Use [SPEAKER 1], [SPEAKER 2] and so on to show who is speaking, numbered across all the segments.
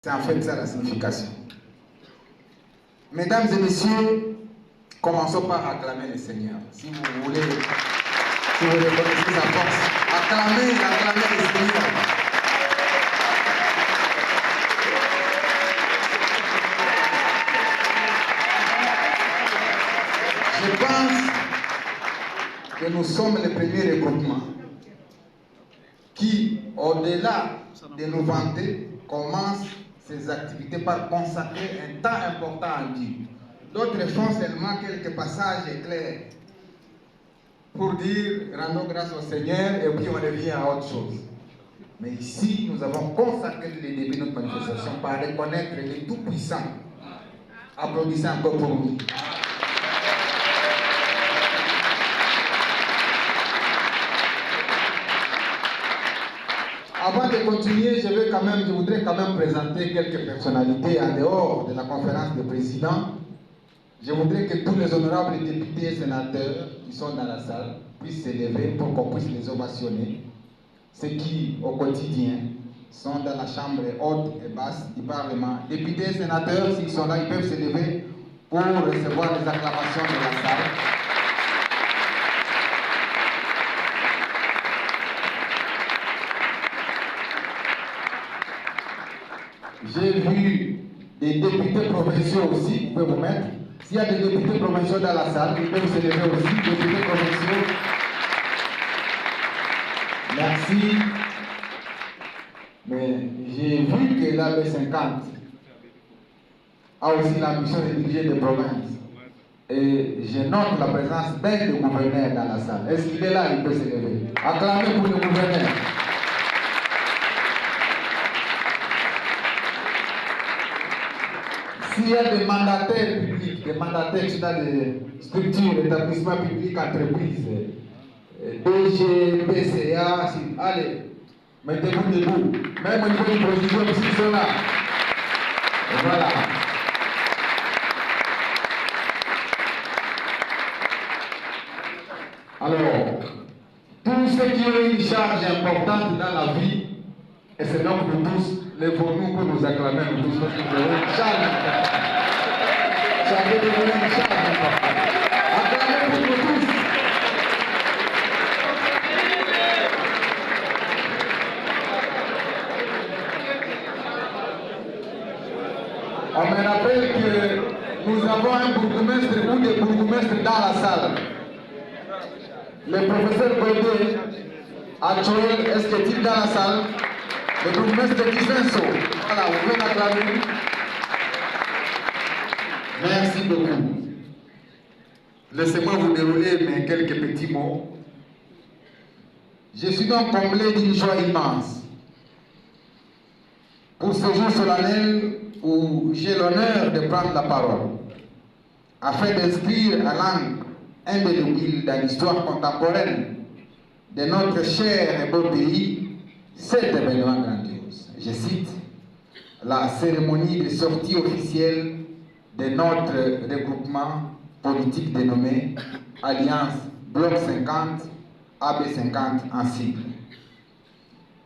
[SPEAKER 1] C'est en fait ça la signification. Mesdames et messieurs, commençons par acclamer le Seigneur. Si vous voulez, si vous reconnaissez sa force, acclamez le Seigneur. Je pense que nous sommes les premiers regroupements qui, au-delà de nous vanter, commencent ces activités par consacrer un temps important à Dieu. D'autres font seulement quelques passages clairs pour dire rendons grâce au Seigneur et puis on revient à autre chose. Mais ici, nous avons consacré le début de notre manifestation par reconnaître le Tout-Puissant. Applaudissez encore pour lui. Avant de continuer, je voudrais quand même présenter quelques personnalités en dehors de la conférence des présidents. Je voudrais que tous les honorables députés et sénateurs qui sont dans la salle puissent se lever pour qu'on puisse les ovationner. Ceux qui, au quotidien, sont dans la chambre haute et basse du Parlement. Députés et sénateurs, s'ils sont là, ils peuvent se lever pour recevoir les acclamations de la salle. J'ai vu des députés provinciaux aussi, vous pouvez vous mettre. S'il y a des députés provinciaux dans la salle, ils peuvent se lever aussi, députés provinciaux. Merci. Mais j'ai vu que l'AB50 a aussi l'ambition de diriger des provinces. Et je note la présence d'un des gouverneurs dans la salle. Est-ce qu'il est là? Il peut se lever. Acclamez pour le gouverneur. S'il y a des mandataires publics, des mandataires dans des structures, établissements publics, entreprises, DG, PCA, allez, mettez-vous debout. Même au niveau du président, ils sont là. Et voilà. Alors, tous ceux qui ont une charge importante dans la vie, et c'est donc nous tous, lèvons-nous pour nous acclamer, nous tous, parce que nous avons une charge importante. Chacun de nous a une charge importante. Acclamez pour nous tous. On me rappelle que nous avons un bourgmestre ou des bourgmestres dans la salle. Le professeur Bodé, actuel, est-ce qu'il est dans la salle? Le bourgmestre Kisenso. Voilà, vous pouvez l'acclamer. Merci beaucoup. Laissez-moi vous dérouler mes quelques petits mots. Je suis donc comblé d'une joie immense pour ce jour solennel où j'ai l'honneur de prendre la parole afin d'inscrire à l'encre indélébile dans l'histoire contemporaine de notre cher et beau pays cet événement grandiose. Je cite la cérémonie de sortie officielle de notre regroupement politique dénommé Alliance Bloc 50, AB50 en sigle.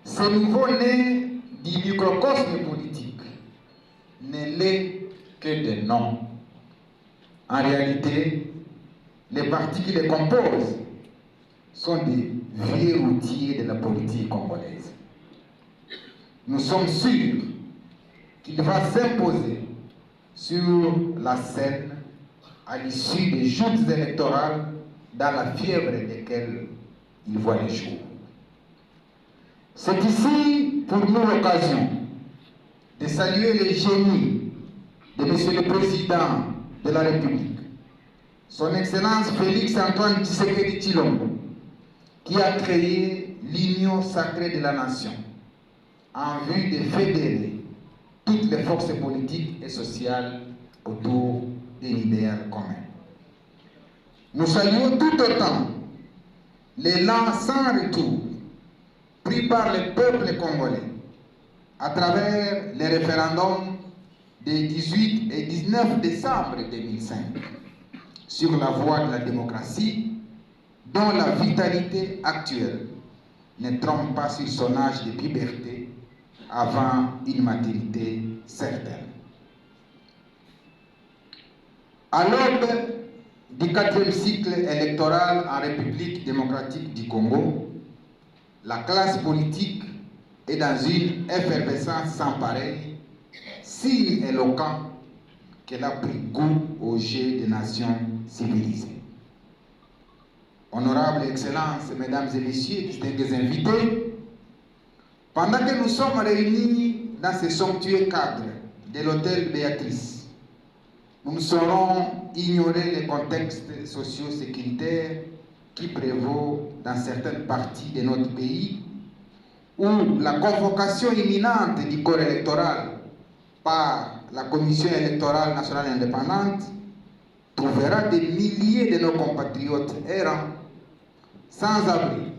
[SPEAKER 1] Ce nouveau-né du microcosme politique n'est l'est que de nom. En réalité, les partis qui les composent sont des vieux routiers de la politique congolaise. Nous sommes sûrs qu'il va s'imposer sur la scène à l'issue des joutes électorales dans la fièvre desquelles il voit les jours. C'est ici pour nous l'occasion de saluer les génies de M. le Président de la République, Son Excellence Félix Antoine Tshisekedi Tshilombo, qui a créé l'Union sacrée de la nation en vue de fédérer toutes les forces politiques et sociales autour d'un idéal commun. Nous saluons tout autant l'élan sans retour pris par le peuple congolais à travers les référendums des 18 et 19 décembre 2005 sur la voie de la démocratie, dont la vitalité actuelle ne trompe pas sur son âge de puberté avant une maturité certaine. À l'aube du 4e cycle électoral en République démocratique du Congo, la classe politique est dans une effervescence sans pareil, signe éloquent qu'elle a pris goût au jeu des nations civilisées. Honorables Excellences, Mesdames et Messieurs, distingués invités, pendant que nous sommes réunis dans ce somptueux cadre de l'hôtel Béatrice, nous ne saurons ignorer les contextes socio-sécuritaires qui prévaut dans certaines parties de notre pays, où la convocation imminente du corps électoral par la Commission électorale nationale indépendante trouvera des milliers de nos compatriotes errants, sans abri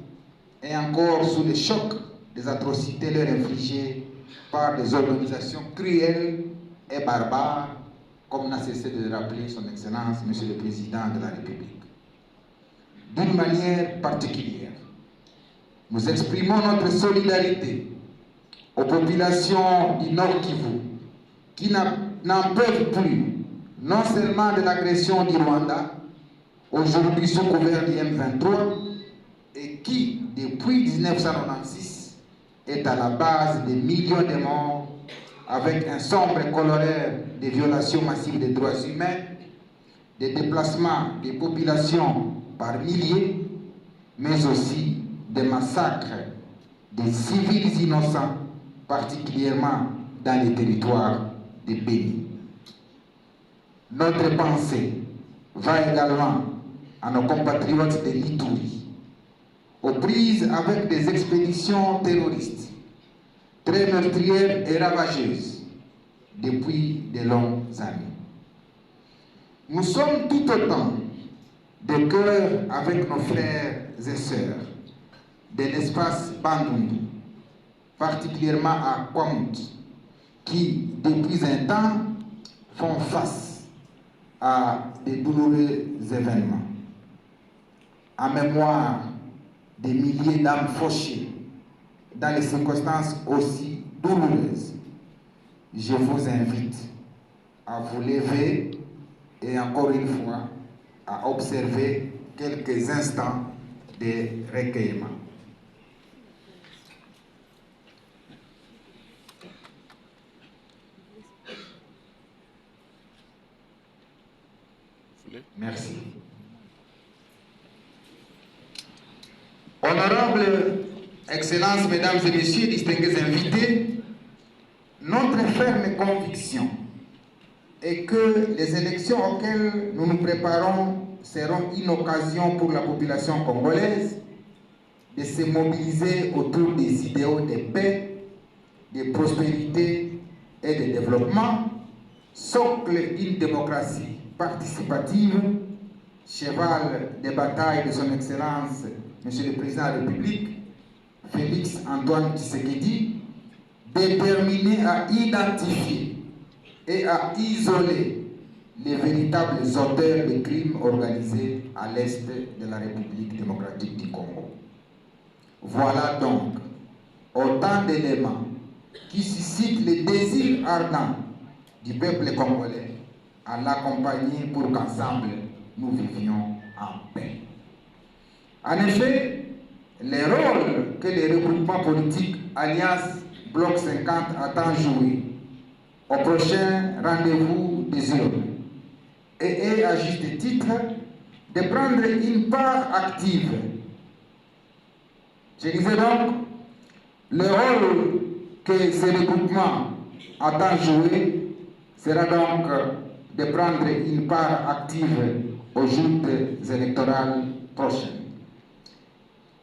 [SPEAKER 1] et encore sous le choc des atrocités leur infligées par des organisations cruelles et barbares, comme n'a cessé de le rappeler son Excellence, Monsieur le Président de la République. D'une manière particulière, nous exprimons notre solidarité aux populations du Nord Kivu qui n'en peuvent plus, non seulement de l'agression du Rwanda, aujourd'hui sous couvert du M23, et qui, depuis 1996, est à la base des millions de morts, avec un sombre corollaire des violations massives des droits humains, des déplacements des populations par milliers, mais aussi des massacres des civils innocents, particulièrement dans les territoires de Béni. Notre pensée va également à nos compatriotes de l'Ituri, aux prises avec des expéditions terroristes très meurtrières et ravageuses depuis de longues années. Nous sommes tout autant de cœur avec nos frères et sœurs de l'espace Bandundu, particulièrement à Kwamut, qui, depuis un temps, font face à de douloureux événements. En mémoire des milliers d'âmes fauchées dans des circonstances aussi douloureuses, je vous invite à vous lever et encore une fois à observer quelques instants de recueillement. Merci. Honorables Excellences, Mesdames et Messieurs, distingués invités, notre ferme conviction est que les élections auxquelles nous nous préparons seront une occasion pour la population congolaise de se mobiliser autour des idéaux de paix, de prospérité et de développement, socle d'une démocratie participative, cheval de bataille de son Excellence, Monsieur le Président de la République, Félix Antoine Tshisekedi, déterminé à identifier et à isoler les véritables auteurs de crimes organisés à l'est de la République démocratique du Congo. Voilà donc autant d'éléments qui suscitent le désir ardent du peuple congolais à l'accompagner pour qu'ensemble nous vivions en paix. En effet, les rôles que les regroupements politiques Alliance Bloc 50 attend jouer au prochain rendez-vous des urnes et à juste titre de prendre une part active. Je disais donc, le rôle que ces regroupements attendent jouer sera donc de prendre une part active aux joutes électorales prochaines.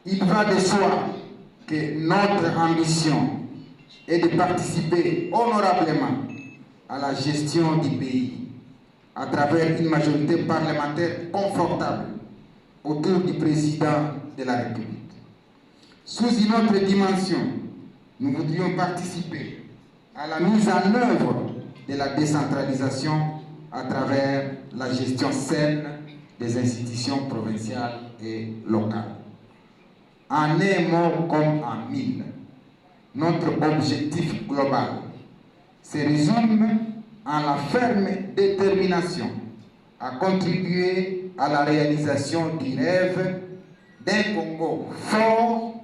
[SPEAKER 1] Il va de soi que notre ambition est de participer honorablement à la gestion du pays à travers une majorité parlementaire confortable autour du président de la République. Sous une autre dimension, nous voudrions participer à la mise en œuvre de la décentralisation à travers la gestion saine des institutions provinciales et locales. En un mot comme en mille, Notre objectif global se résume en la ferme détermination à contribuer à la réalisation du rêve d'un Congo fort,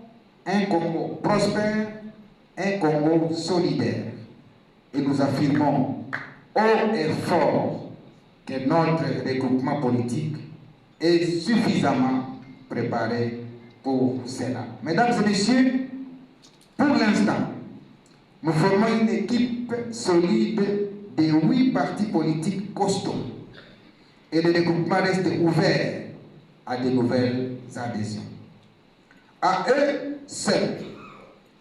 [SPEAKER 1] un Congo prospère, un Congo solidaire. Et nous affirmons haut et fort que notre regroupement politique est suffisamment préparé pour cela. Mesdames et messieurs, pour l'instant, nous formons une équipe solide de 8 partis politiques costauds et le regroupement reste ouvert à de nouvelles adhésions. À eux seuls,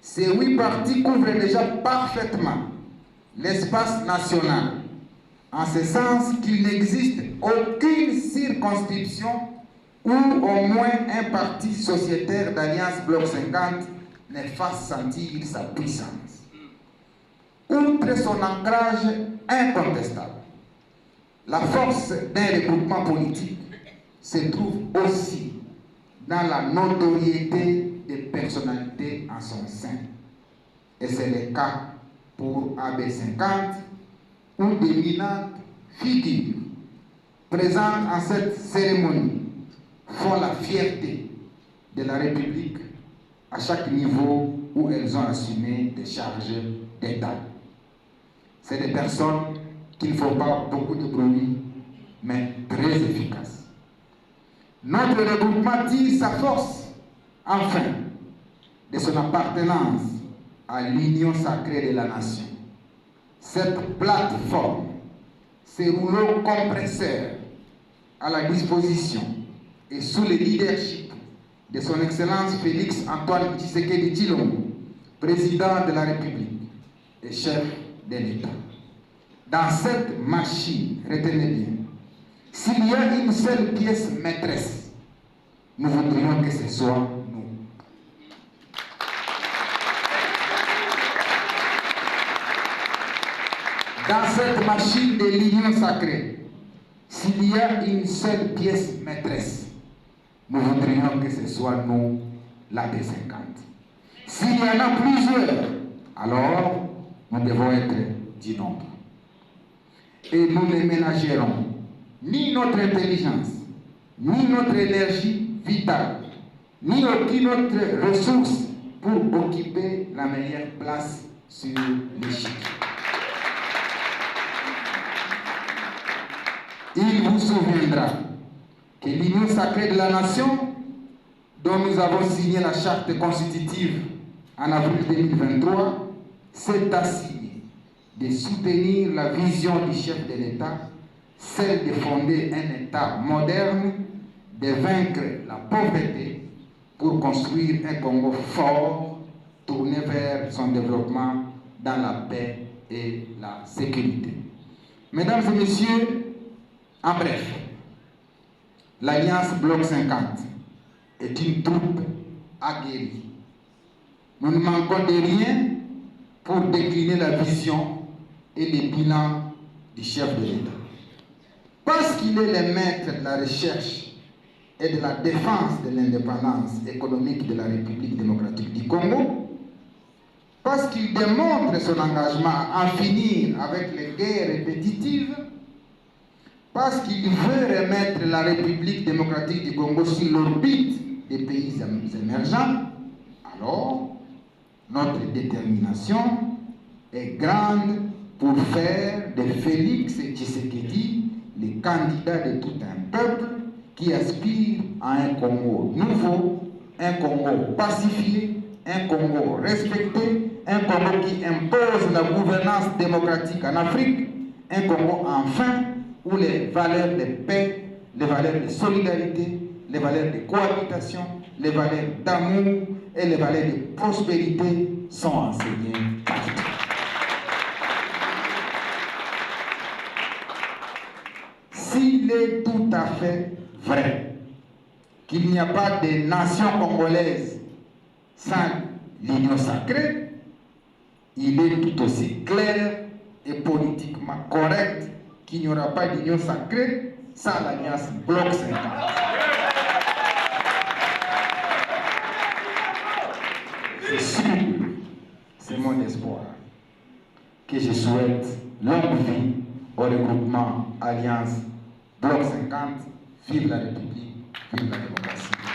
[SPEAKER 1] ces 8 partis couvrent déjà parfaitement l'espace national, en ce sens qu'il n'existe aucune circonscription où au moins un parti sociétaire d'Alliance Bloc 50 ne fasse sentir sa puissance. Outre son ancrage incontestable, la force d'un regroupement politique se trouve aussi dans la notoriété des personnalités en son sein. Et c'est le cas pour AB50, où d'éminentes figures présentes en cette cérémonie font la fierté de la République à chaque niveau où elles ont assumé des charges d'État. C'est des personnes qui ne font pas beaucoup de bruit, mais très efficaces. Notre regroupement tire sa force, enfin, de son appartenance à l'union sacrée de la nation. Cette plateforme, ces rouleaux compresseurs à la disposition et sous le leadership de son Excellence Félix Antoine Tshisekedi Tshilombo, président de la République et chef de l'État. Dans cette machine, retenez bien, s'il y a une seule pièce maîtresse, nous voudrions que ce soit nous. Dans cette machine de l'union sacrée, s'il y a une seule pièce maîtresse, nous voudrions que ce soit nous, la B50. S'il y en a plusieurs, alors nous devons être du nombre. Et nous ne ménagerons ni notre intelligence, ni notre énergie vitale, ni aucune autre ressource pour occuper la meilleure place sur l'échiquier. Il vous souviendra que l'union sacrée de la nation, dont nous avons signé la charte constitutive en avril 2023, s'est assigné de soutenir la vision du chef de l'État, celle de fonder un État moderne, de vaincre la pauvreté pour construire un Congo fort, tourné vers son développement dans la paix et la sécurité. Mesdames et messieurs, en bref, l'Alliance Bloc 50 est une troupe aguerrie. Nous ne manquons de rien pour décliner la vision et les bilans du chef de l'État. Parce qu'il est le maître de la recherche et de la défense de l'indépendance économique de la République démocratique du Congo, parce qu'il démontre son engagement à en finir avec les guerres répétitives, parce qu'il veut remettre la République démocratique du Congo sur l'orbite des pays émergents, alors notre détermination est grande pour faire de Félix Tshisekedi le candidat de tout un peuple qui aspire à un Congo nouveau, un Congo pacifié, un Congo respecté, un Congo qui impose la gouvernance démocratique en Afrique, un Congo enfin où les valeurs de paix, les valeurs de solidarité, les valeurs de cohabitation, les valeurs d'amour et les valeurs de prospérité sont enseignées partout. S'il est tout à fait vrai qu'il n'y a pas de nation congolaise sans l'union sacrée, il est tout aussi clair et politiquement correct qu'il n'y aura pas d'union sacrée sans l'Alliance Bloc 50. C'est sûr, que je souhaite longue vie au regroupement Alliance Bloc 50. Vive la République, vive la démocratie.